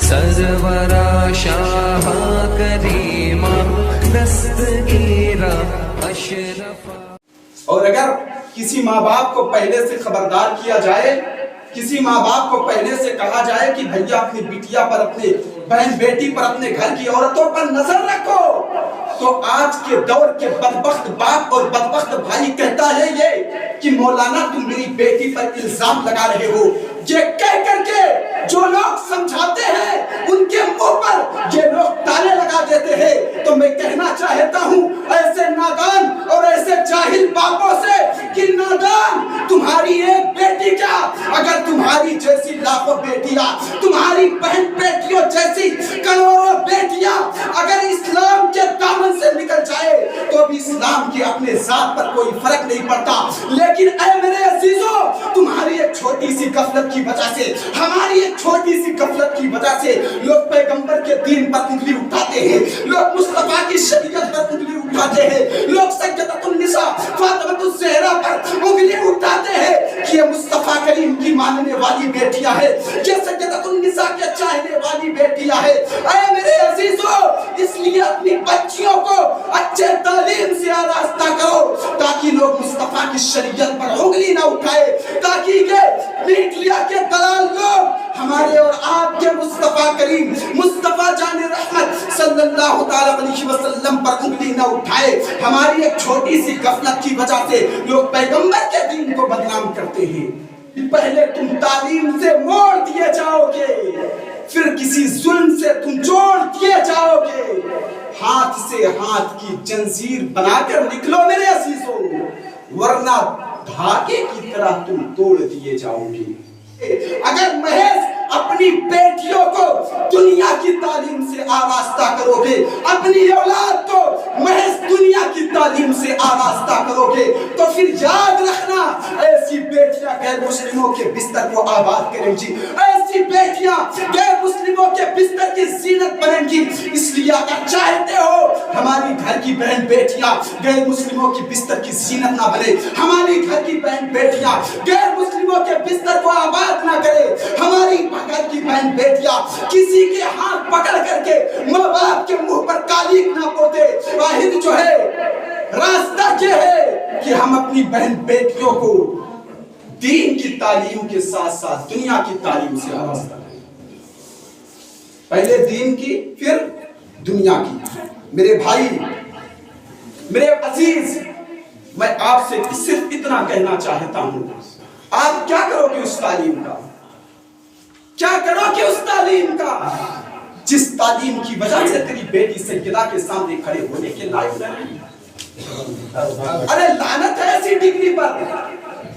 سرورا شاہ کریمہ دستگیرہ اشرفا. اور اگر کسی ماں باپ کو پہلے سے خبردار کیا جائے، کسی ماں باپ کو پہلے سے کہا جائے کہ بھیا اپنی بیٹیا پر، اپنے بہن بیٹی پر، اپنے گھر کی عورتوں پر نظر رکھو، تو آج کے دور کے بدبخت باپ اور بدبخت بھائی کہتا ہے یہ کہ مولانا تم میری بیٹی پر الزام لگا رہے ہو. یہ کہہ کر کے جو لوگ سمجھاتے ہیں ان کے منہ پر یہ لوگ تالے لگا دیتے ہیں. تو میں کہنا چاہتا ہوں ایسے نادان اور ایسے جاہل باپوں سے کہ نادان، تمہاری ایک بیٹی کیا، اگر تمہاری جیسی لاکھوں بیٹیاں، تمہاری بہن بیٹیوں جیسی کروڑوں بیٹیاں اگر اسلام کے دامن سے نکل جائے تو بھی اسلام کی اپنے ذات پر کوئی فرق نہیں پڑتا. لیکن اے میرے عزیزوں، تمہاری ایک چھوٹی سی غفلت کی وجہ سے، ہماری ایک چھوٹی سی غفلت کی وجہ سے لوگ پیغمبر کے دین پر انگلی اٹھاتے ہیں، لوگ مصطفیٰ کی شریعت پر انگلی اٹھاتے ہیں، لوگ سیدۃ النساء فاطمہ الزہرا پر انگلی اٹھاتے ہیں کہ یہ مصطفیٰ کریم کی ماننے والی بیٹیاں ہیں، یہ سیدۃ النساء کے چاہنے والی بیٹیاں ہیں. اے میرے عزیزوں، اس لیے اپنی بچیوں کو اچھے تعلیم سے آراستہ کرو تاکہ لوگ مصطفیٰ کی شریعت پر انگلی نہ اٹھائے، تاکہ یہ میڈیا کے دلال لوگ ہمارے اور آپ کے مصطفیٰ کریم، مصطفیٰ جان رحمت صلی اللہ تعالیٰ علیہ وسلم پر انگلی نہ اٹھائے. ہماری ایک چھوٹی سی غفلت کی وجہ سے لوگ پیغمبر کے دین کو بدنام کرتے ہیں. پہلے تم تعلیم سے موڑ دیے جاؤ گے، پھر کسی ظلم سے تم جوڑ دیے جاؤ گے. ہاتھ سے ہاتھ کی جنزیر بنا کر نکلو میرے عزیزوں، ورنہ دھاگے کی طرح تم توڑ دیے جاؤ گے. اگر محض اپنی بیٹیوں کو دنیا کی تعلیم سے آراستہ کرو گے، اپنی اولاد کو محض دنیا کی تعلیم سے آراستہ کرو گے، تو پھر یاد رکھنا ایسی بیٹیاں غیر مسلموں کے بستر کو آباد کریں گی، ایسی بیٹیاں غیر مسلموں کے بستر کی زینت بنیں گی. اس لیے اگر چاہتے ہو ہماری گھر کی بہن بیٹیاں غیر مسلموں کی بستر کی زینت نہ بنے، ہماری گھر کی بہن بیٹیاں غیر مسلموں کے بستر کو آباد نہ کرے، ہماری گھر کی بہن بیٹیاں کسی کے ہاتھ پکڑ کر کے ماں باپ کے منہ پر کالیک نہ پوتے، واحد جو ہے راستہ یہ ہے کہ ہم اپنی بہن بیٹیوں کو دین کی تعلیم کے ساتھ ساتھ دنیا کی تعلیم سے آراستہ کریں. پہلے دین کی پھر دنیا کی. میرے بھائی، میرے عزیز، میں آپ سے صرف اتنا کہنا چاہتا ہوں، آپ کیا کرو گے اس تعلیم کا، کیا کرو گے اس تعلیم کا جس تعلیم کی وجہ سے تیری بیٹی سیدہ کے سامنے کھڑے ہونے کے لائق نہیں. ارے لعنت ہے ایسی ڈگری پر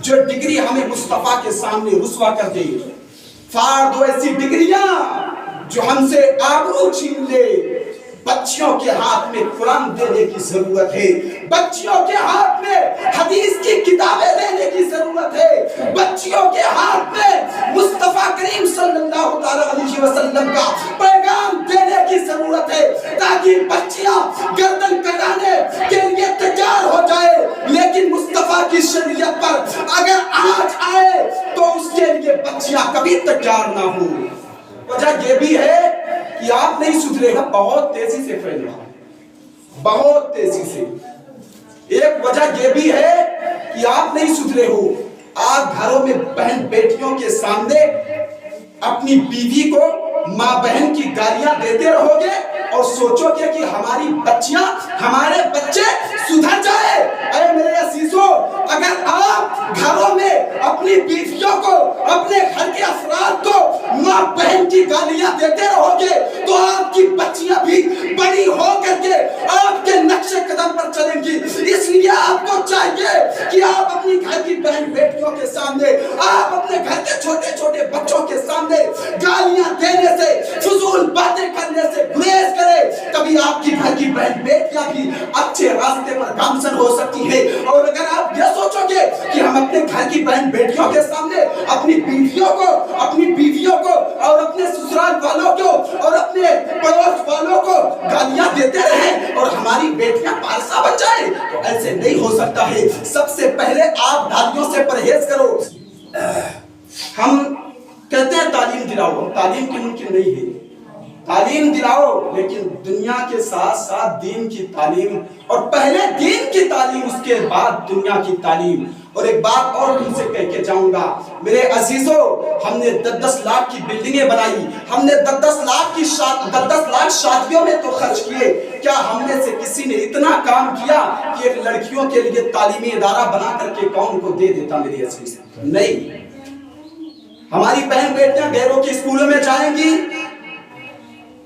جو ڈگری ہمیں مصطفیٰ کے سامنے رسوا کر دے. پھاڑ دو ایسی ڈگریاں جو ہم سے آبرو چھین لے. بچیوں کے ہاتھ میں قرآن دینے کی ضرورت ہے، بچیوں کے ہاتھ میں حدیث کی کتابیں دینے کی ضرورت ہے، بچیوں کے ہاتھ میں مصطفیٰ کریم صلی اللہ علیہ وسلم کا پیغام دینے کی ضرورت ہے تاکہ بچیاں گردن کٹانے کے لیے تیار ہو جائے، لیکن مصطفیٰ کی شریعت پر اگر آج آئے تو اس کے لیے بچیاں کبھی تیار نہ ہوں. وجہ یہ بھی ہے کہ آپ نہیں سدھرے گا، بہت تیزی سے پھیل رہا ہے، بہت تیزی سے. ایک وجہ یہ بھی ہے کہ آپ نہیں سدھرے ہو. آپ گھروں میں بہن بیٹیوں کے سامنے اپنی بیوی کو ماں بہن کی گالیاں دیتے رہو گے اور سوچو گے کہ ہماری بچیاں، ہمارے بچے سدھر جائے. اے میرے عزیزوں، اگر آپ گھروں میں اپنی بیویوں کو، اپنے گھر کے افراد کو ماں بہن کی گالیاں دیتے رہو گے تو آپ کی بچیاں بھی بڑی ہو کر کے آپ کے نقش قدم پر چلیں گی. اس لیے آپ کو چاہیے کہ آپ اپنی گھر کی بہن بیٹیوں کے سامنے، آپ اپنے گھر کے چھوٹے چھوٹے بچوں کے سامنے گالیاں دینے سے، فضول باتیں کرنے سے گریز کرے. کبھی آپ کی گھر کی بہن بیٹیاں بھی اچھے راستے پر گامزن ہو سکتی ہے. اور اگر آپ یہ سوچو گے کہ ہم اپنے گھر کی بہن بیٹیوں کے سامنے اپنی بیویوں کو اور اپنے سسرال والوں کو اور اپنے پڑوس والوں کو گالیاں دیتے رہیں اور ہماری بیٹیاں پارسا بن جائیں، تو ایسے نہیں ہو سکتا ہے. سب سے پہلے آپ گالیوں سے پرہیز کرو. ہم کہتے ہیں تعلیم दिलाओ, तालीम की मुमकिन नहीं है, तालीम दिलाओ, लेकिन दुनिया के साथ साथ दीन की तालीम, और पहले दीन की तालीम उसके बाद दुनिया की तालीम। और एक बात और तुमसे कह के जाऊंगा मेरे अजीजों, हमने 10-10 लाख की बिल्डिंगें बनाई, हमने 10-10 लाख शादियों में तो खर्च किए, क्या हमने से किसी ने इतना काम किया कि एक लड़कियों के लिए तालीमी इदारा बना करके कौम को दे देता? मेरे अजीज नहीं। हमारी बहन बेटियां गैरों के स्कूलों में जाएंगी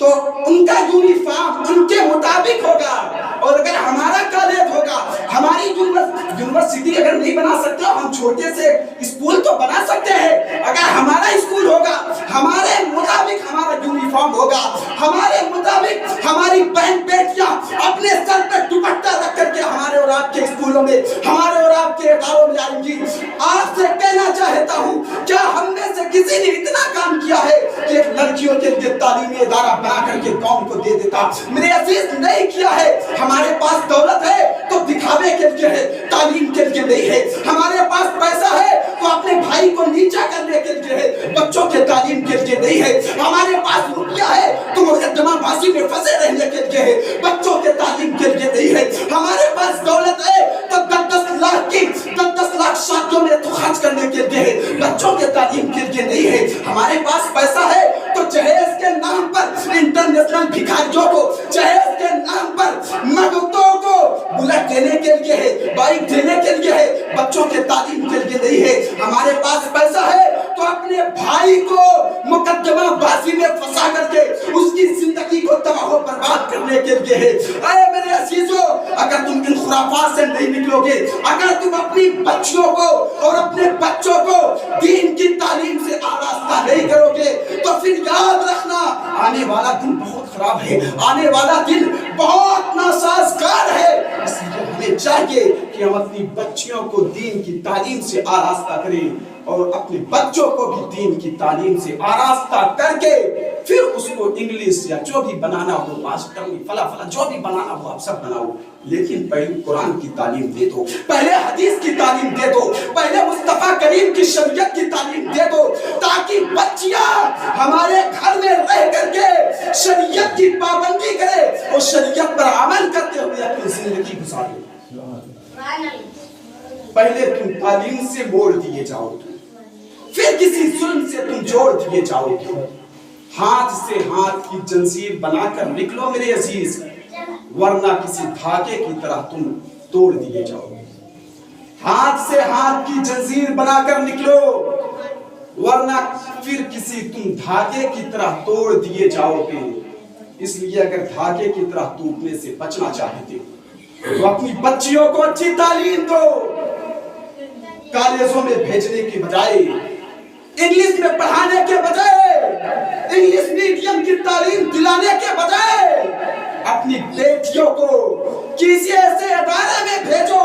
तो उनका यूनिफॉर्म उनके मुताबिक होगा, और अगर हमारा कॉलेज होगा, हमारी यूनिवर्सिटी अगर नहीं बना सकते हम छोटे से स्कूल तो बना सकते हैं, अगर हमारा स्कूल होगा, हमारे मुताबिक हमारा यूनिफॉर्म होगा, हमारे मुताबिक हमारी बहन बेटियां अपने सर पे दुपट्टा रख करके हमारे और आपके स्कूलों में, हमारे और आपके इदारों में आएंगी। आपसे कहना चाहता हूँ, क्या हम में से किसी ने इतना काम किया है कि लड़कियों के लिए तालीमी इदारा बना करके कौम को दे देता? मेरे अजीज नहीं किया है। हमारे पास दौलत है तो दिखावे के लिए है, तालीम के लिए नहीं है। हमारे पास पैसा है तो अपने भाई को नीचा करने के लिए है, बच्चों के तालीम के लिए नहीं है। हमारे पास रुपया है तो मुकद्दमाबाजी में फंसे रहने के लिए है, बच्चों के तालीम के लिए नहीं है। हमारे पास दौलत है तो 10-10 लाख शादियों में तो खर्च करने के लिए है, बच्चों के तालीम के लिए नहीं है। हमारे पास पैसा है तो जहेज के नाम पर इंटरनेशनल भिखारियों को, जहेज के नाम पर मगतों को बुलेट देने के लिए है, बाइक देने के लिए है, बच्चों के तालीम के लिए नहीं है। हमारे पास पैसा है तो अपने भाई को मुकद्दमाबाजी में फंसा करके उसकी जिंदगी को तबाह बर्बाद करने के लिए है। अरे मेरे अजीजों, अगर तुम इन खुराफात से नहीं निकलोगे, अगर तुम अपनी बच्चियों को और अपने बच्चों को दीन की तालीम से आरास्ता नहीं करोगे, तो फिर याद रखना आने वाला दिन बहुत खराब है, आने वाला दिन बहुत नासाजगार है। इसलिए हमें चाहिए कि हम अपनी बच्चियों को दीन की तालीम से आरास्ता करें, और अपने बच्चों को भी दीन की तालीम से आरास्ता करके फिर उसको इंग्लिश या जो भी बनाना हो, मास्टर फला जो भी बनाना हो आप सब बनाओ, लेकिन पहले कुरान की तालीम दे दो, पहले हदीस की तालीम दे दो, पहले मुस्तफा करीम की शरीयत की तालीम दे दो, ताकि बच्चियां हमारे घर में रह करके शरीयत की पाबंदी करे और शरीयत पर अमल करते हुए अपनी जिंदगी गुजारे। पहले तुम तालीम से मोड़ दिए जाओगे, फिर किसी जुल्म से तुम जोड़ दिए जाओगे। हाथ से हाथ की जंजीर बनाकर निकलो मेरे अजीज, वरना किसी धागे की तरह तुम तोड़ दिए जाओगे। हाथ से हाथ की जंजीर बनाकर निकलो, वरना फिर किसी तुम धागे की तरह तोड़ दिए जाओगे। इसलिए अगर धागे की तरह टूटने से बचना चाहते हो तो अपनी बच्चियों को अच्छी तालीम दो। कॉलेजों में भेजने की बजाय, इंग्लिश में पढ़ाने के बजाय, इंग्लिश मीडियम की तालीम दिलाने के बजाय अपनी बेटियों को किसी ऐसे अदारे में भेजो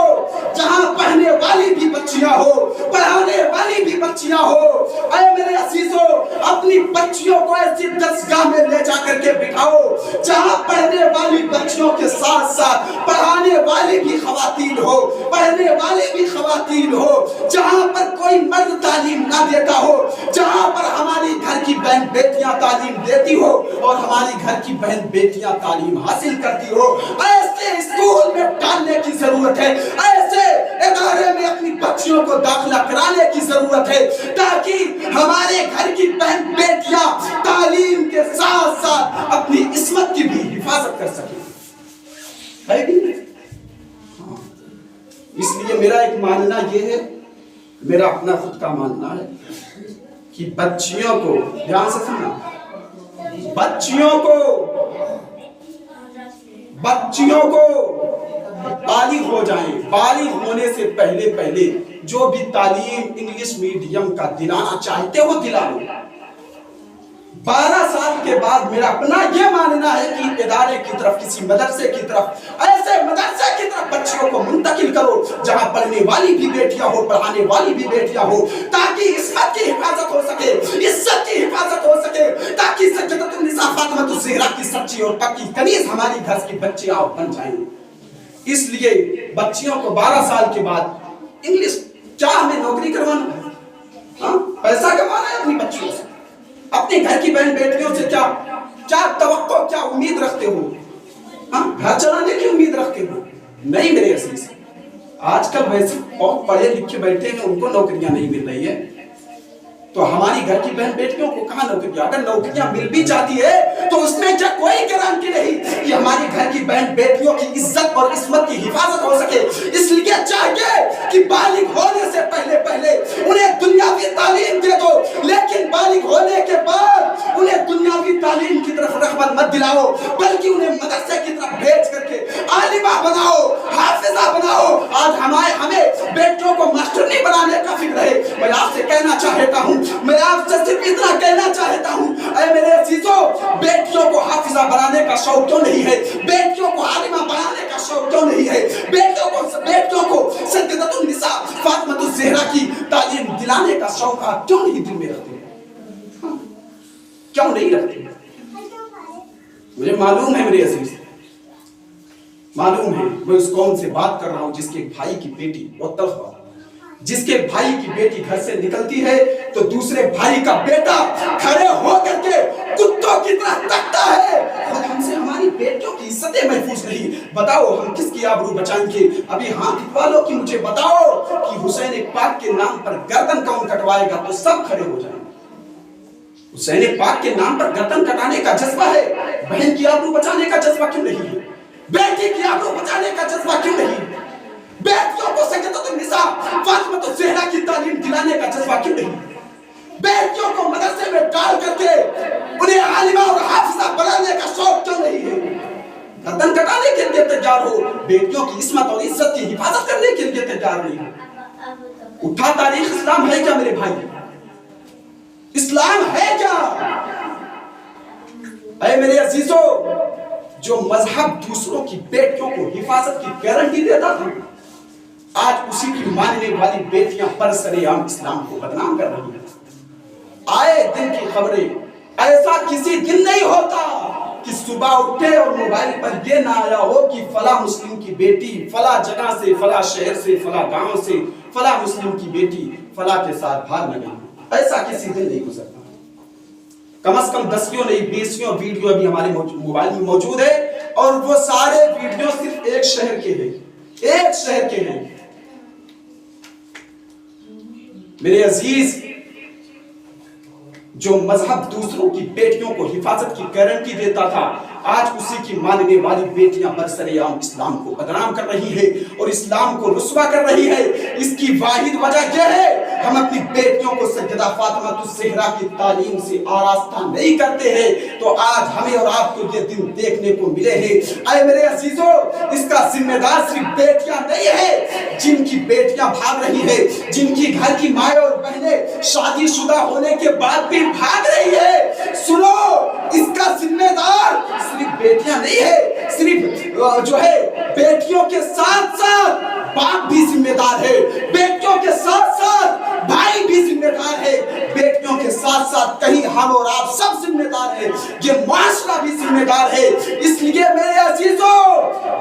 जहां पढ़ने वाली भी बच्चियां हो, पढ़ाने वाली भी बच्चियां हो। अरे मेरे अजीजों, अपनी बच्चियों को ऐसी दरसगाह में ले जाकर के बिठाओ जहां पढ़ने वाली बच्चियों के साथ साथ पढ़ाने वाली भी खवातीन हो, पढ़ने वाली भी खवातीन हो, जहां पर कोई मर्द तालीम ना देता हो, जहां पर हमारी घर की बहन बेटियां तालीम देती हो और हमारी घर की बहन बेटियां तालीम हासिल करती हो। ऐसे स्कूल में डालने की जरूरत है, ऐसे इदारे में अपनी बच्चियों को दाखिला कराने की जरूरत है, ताकि हमारे घर की बहन बेटियां तालीम के साथ साथ अपनी इस्मत की भी हिफाजत कर सके। इसलिए मेरा एक मानना यह है, मेरा अपना खुद का मानना है कि बच्चियों को, ध्यान से सुनना, बच्चियों को बालिग हो जाएं, बालिग होने से पहले जो भी तालीम इंग्लिश मीडियम का दिलाना चाहते हो दिला लो। 12 साल के बाद मेरा अपना यह मानना है कि इदारे की तरफ, किसी मदरसे की तरफ, ऐसे मदरसे की तरफ बच्चियों को मुंतकिल करो जहां पढ़ने वाली भी बेटियां हो, पढ़ाने वाली भी बेटियां हो, ताकि इस्मत की हिफाजत हो सके, इज्जत की हिफाजत हो सके, ताकि सज्जदतुन निसा फातिमा ज़हरा की सच्ची और पक्की कनीज हमारी घर की बच्चियां बन जाएं। इसलिए बच्चियों को 12 साल के बाद इंग्लिश, क्या हमें नौकरी करवाना है, पैसा कमाना है अपनी बच्चियों से, अपने घर की बहन बेटियों से क्या तवक्को, क्या उम्मीद रखते हो? घर चलाने की उम्मीद रखते हो? नहीं मेरे अजीज, आजकल वैसे बहुत पढ़े लिखे बैठे हैं, उनको नौकरियां नहीं मिल रही है, तो हमारी घर की बहन बेटियों को कहां नौकरियां? अगर नौकरियां मिल भी जाती है तो उसमें क्या कोई गारंटी नहीं कि हमारी घर की बहन बेटियों की इज्जत और इस्मत की हिफाजत हो सके। इसलिए चाहिए कि बालिग होने से पहले उन्हें दुनियावी तालीम दे दो, लेकिन बालिग होने के बाद उन्हें दुनियावी तालीम की तरफ रग़बत मत दिलाओ, बल्कि उन्हें मदरसे की तरफ भेज करके आलिमा बनाओ, हाफिजा बनाओ। आज हमें बेटियों को मास्टरनी बनाने का फिक्र है। मैं आपसे कहना चाहता हूँ, मैं आपसे सिर्फ इतना कहना चाहता हूँ, ऐ मेरे अजीजों, बेटियों को हाफिजा बनाने का शौक क्यों नहीं है? बेटियों को आलिमा बनाने का शौक क्यों नहीं है? बेटियों को सय्यदतुन निसा फातिमा ज़हरा की तालीम दिलाने का शौक आप क्यों नहीं दिल में रखते? क्यों नहीं रखते? मुझे मालूम है मेरे अजीज, मालूम है मैं उस कौम से बात कर रहा हूँ जिसके भाई की बेटी बहुत तलख, जिसके भाई की बेटी घर से निकलती है तो दूसरे भाई का बेटा खड़े होकर के कुत्तों की तरह तकता है। और हमसे हमारी बेटियों की इज्जतें महफूज नहीं, बताओ हम किसकी आबरू बचाएंगे? अभी हाथ उठवा लो कि मुझे बताओ कि हुसैन पाक के नाम पर गर्दन कौन कटवाएगा, तो सब खड़े हो जाएंगे। हुसैन पाक के नाम पर गर्दन कटाने का जज्बा है, बहन की आबरू बचाने का जज्बा क्यों नहीं है? बेटी की आबरू बचाने का जज्बा क्यों नहीं? बेटियों को सय्यदतुन निसा फातिमा ज़हरा की तालीम दिलाने का जज्बा क्यों नहीं? बेटियों को मदरसे में डाल करके उन्हें आलिमा और हाफिजा बनाने का शौक क्यों नहीं है? गर्दन कटाने के लिए तैयार हो, बेटियों की इस्मत और इज्जत की हिफाजत करने के लिए तैयार नहीं हो। उठा तारीख इस्लाम है क्या मेरे भाई? इस्लाम है क्या? ऐ मेरे अजीजों, जो मजहब दूसरों की बेटियों को हिफाजत की गारंटी देता था, आज उसी की मानने वाली बेटियां बरसरेआम इस्लाम को बदनाम कर रही हैं। आए दिन की खबरें, ऐसा किसी दिन नहीं होता कि सुबह उठे और मोबाइल पर ये ना आया हो कि फला मुस्लिम की बेटी फला जगह से, फला शहर से, फला गांव से, फला मुस्लिम की बेटी फला के साथ भाग न गई। ऐसा किसी दिन नहीं गुजरता। कम से कम 10 नहीं 20 वीडियो अभी हमारे मोबाइल में मौजूद है, और वो सारे वीडियो सिर्फ एक शहर के हैं, एक शहर के हैं। मेरे अजीज, जो मजहब दूसरों की बेटियों को हिफाजत की गारंटी देता था, आज उसी की मानने वाली बेटियां बरसरेआम इस्लाम को बदनाम कर रही है और इस्लाम को रुस्वा कर रही है। इसकी वाहिद वजह यह है, हम अपनी बेटियों को सय्यदा फातिमा ज़हरा की तालीम से आरास्ता नहीं करते हैं, तो आज हमें और आपको ये दिन देखने को मिले हैं। ऐ मेरे अजीजों, इसका जिम्मेदार सिर्फ बेटियां नहीं है, जिनकी बेटियां भाग रही है, जिनकी घर की माएँ और बहनें शादीशुदा होने के बाद भी भाग रही है। सुनो, इसका जिम्मेदार सिर्फ बेटियां नहीं है, सिर्फ जो है बेटियों के साथ साथ बाप भी जिम्मेदार है, बेटियों के साथ साथ भाई भी जिम्मेदार है, बेटियों के साथ साथ कहीं हम और आप सब जिम्मेदार है, ये माशरा भी जिम्मेदार है। इसलिए मेरे अजीजों,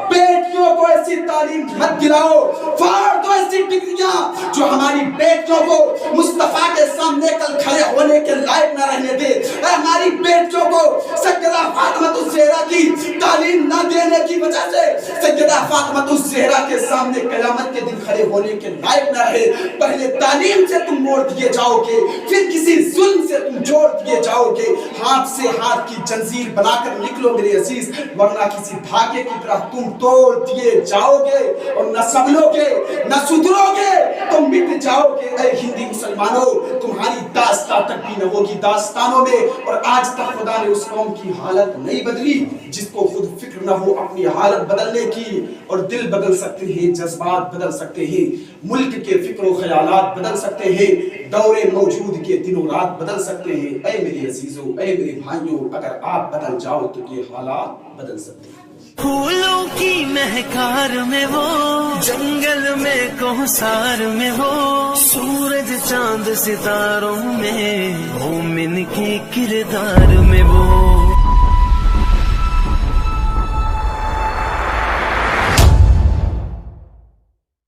बेटियों को ऐसी तालीम मत दिलाओ, फाड़ दो ऐसी डिग्रियां जो हमारी बेटियों को मुस्तफा के सामने कल खड़े होने के लायक न रहने दे। हमारी बेटियों को सय्यदा फातिमा ज़हरा की तालीम न देने की वजह से सय्यदा फातिमा ज़हरा के सामने क़यामत के दिन खड़े होने के लायक न रहे। पहले तालीम से तुम मोड़ दिए जाओगे, फिर किसी जुल्म से तुम जोड़ दिए जाओगे। हाथ से हाथ की जंजीर बनाकर निकलो मेरे अजीज, वरना किसी धागे की तरह तुम तोड़ दिए जाओगे और न संभलोगे न सुधरोगे, तुम मिट जाओगे। ऐ हिंदी मुसलमानों, तुम्हारी दास्तां तक भी न होगी दास्तानों में। और आज तक खुदा ने उस कौम की हालत नहीं बदली जिसको खुद फिक्र न हो अपनी हालत बदलने की। और दिल बदल सकते हैं, जज्बात बदल सकते हैं, मुल्क के फिक्र ख्यालात बदल सकते हैं, दौरे मौजूद के दिनों रात बदल सकते हैं। ऐ मेरे अजीजों, ऐ मेरे भाइयों, अगर आप बदल जाओ तो ये हालात बदल सकते हैं। फूलों की महकार में वो, जंगल में कोहसार में वो, सूरज चांद सितारों में, मोमिन के किरदार में वो।